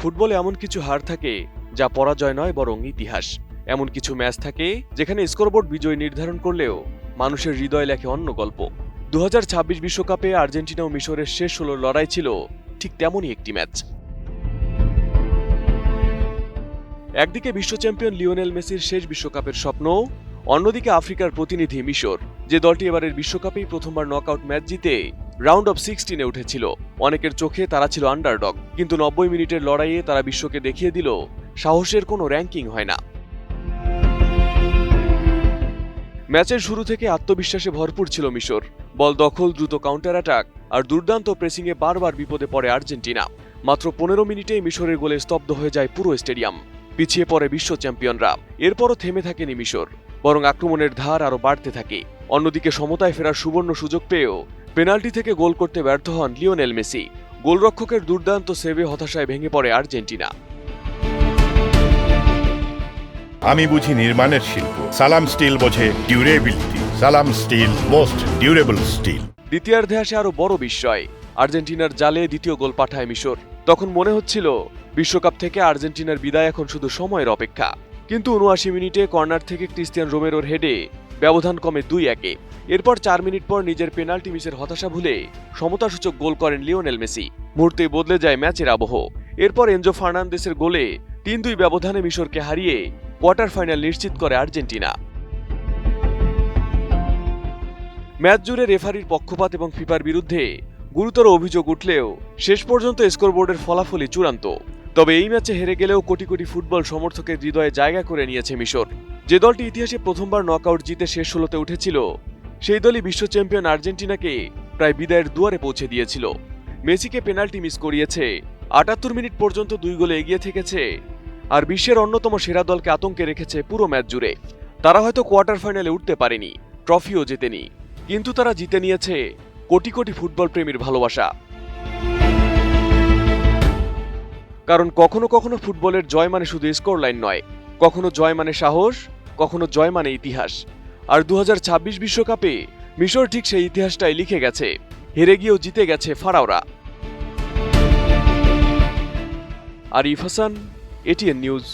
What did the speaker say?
ফুটবলে এমন কিছু হার থাকে যা পরাজয় নয় বরং ইতিহাস। এমন কিছু ম্যাচ থাকে যেখানে স্কোরবোর্ড বিজয় নির্ধারণ করলেও মানুষের হৃদয় লেখে অন্য গল্প। 2026 বিশ্বকাপে আর্জেন্টিনা ও মিশরের শেষ 16 লড়াই ছিল ঠিক তেমনই একটি ম্যাচ। একদিকে বিশ্ব চ্যাম্পিয়ন লিওনেল মেসির শেষ বিশ্বকাপের স্বপ্ন, অন্যদিকে আফ্রিকার প্রতিনিধি মিশর, যে দলটি এবারের বিশ্বকাপেই প্রথমবার নকআউট ম্যাচ জিতে রাউন্ড অফ 16-এ উঠেছিল। অনেকের চোখে তারা ছিল আন্ডারডগ, কিন্তু 90 মিনিটের লড়াইয়ে তারা বিশ্বকে দেখিয়ে দিল সাহসের কোনো র্যাঙ্কিং হয় না। ম্যাচের শুরু থেকে আত্মবিশ্বাসে ভরপুর ছিল মিশর। বল দখল, দ্রুত কাউন্টার অ্যাটাক আর দুর্দান্ত প্রেসিংয়ে বারবার বিপদে পড়ে আর্জেন্টিনা। মাত্র 15 মিনিটেই মিশরের গোলে স্তব্ধ হয়ে যায় পুরো স্টেডিয়াম। পিছিয়ে পড়ে বিশ্ব চ্যাম্পিয়নরা। এরপরও থেমে থাকেনি মিশর, বরং আক্রমণের ধার আরও বাড়তে থাকে। অন্যদিকে সমতায় ফেরার সুবর্ণ সুযোগ পেয়েও পেনাল্টি থেকে গোল করতে ব্যর্থ হন লিওনেল মেসি। গোলরক্ষকের দুর্দান্ত সেভে হতাশায় ভেঙে পড়ে আর্জেন্টিনা। আমি বুঝি নির্মাণের শিল্প, সালাম স্টিল বোঝে ডিউরেবিলিটি। সালাম স্টিল, মোস্ট ডিউরেবল স্টিল। দ্বিতীয়ার্ধে আসে আরো বড় বিস্ময়। আর্জেন্টিনার জালে দ্বিতীয় গোল পাঠায় মিশর। তখন মনে হচ্ছিল বিশ্বকাপ থেকে আর্জেন্টিনার বিদায় এখন শুধু সময়ের অপেক্ষা। কিন্তু 79 মিনিটে কর্নার থেকে ক্রিস্টিয়ান রোমেরোর হেডে ব্যবধান কমে 2-1-এ। এরপর 4 মিনিট পর নিজের পেনাল্টি মিসের হতাশা ভুলে সমতাসূচক গোল করেন লিওনেল মেসি। মুহূর্তেই বদলে যায় ম্যাচের আবহ। এরপর এনজো ফার্নান্দেসের গোলে 3-2 ব্যবধানে মিশরকে হারিয়ে কোয়ার্টার ফাইনাল নিশ্চিত করে আর্জেন্টিনা। ম্যাচ জুড়ে রেফারির পক্ষপাত এবং ফিফার বিরুদ্ধে গুরুতর অভিযোগ উঠলেও শেষ পর্যন্ত স্কোরবোর্ডের ফলাফলই চূড়ান্ত। তবে এই ম্যাচে হেরে গেলেও কোটি কোটি ফুটবল সমর্থকের হৃদয়ে জায়গা করে নিয়েছে মিশর। যে দলটি ইতিহাসে প্রথমবার নকআউট জিতে শেষ 16-তে উঠেছিল, সেই দলই বিশ্ব চ্যাম্পিয়ন আর্জেন্টিনাকে প্রায় বিদায়ের দুয়ারে পৌঁছে দিয়েছিল। মেসিকে পেনাল্টি মিস করিয়েছে, 78 মিনিট পর্যন্ত 2 গোলে এগিয়ে থেকেছে, আর বিশ্বের অন্যতম সেরা দলকে আতঙ্কে রেখেছে পুরো ম্যাচ জুড়ে। তারা হয়তো কোয়ার্টার ফাইনালে উঠতে পারেনি, ট্রফিও জেতেনি, কিন্তু তারা জিতে নিয়েছে কোটি কোটি ফুটবল প্রেমীর ভালোবাসা। কারণ কখনো কখনো ফুটবলের জয় মানে শুধু স্কোর লাইন নয়, কখনো জয় মানে সাহস, কখনো জয় মানে ইতিহাস। আর 2026 বিশ্বকাপে মিশর ঠিক সেই ইতিহাসটাই লিখে গেছে। হেরে গিয়েও জিতে গেছে ফারাওরা। Arif Hasan, ATN news.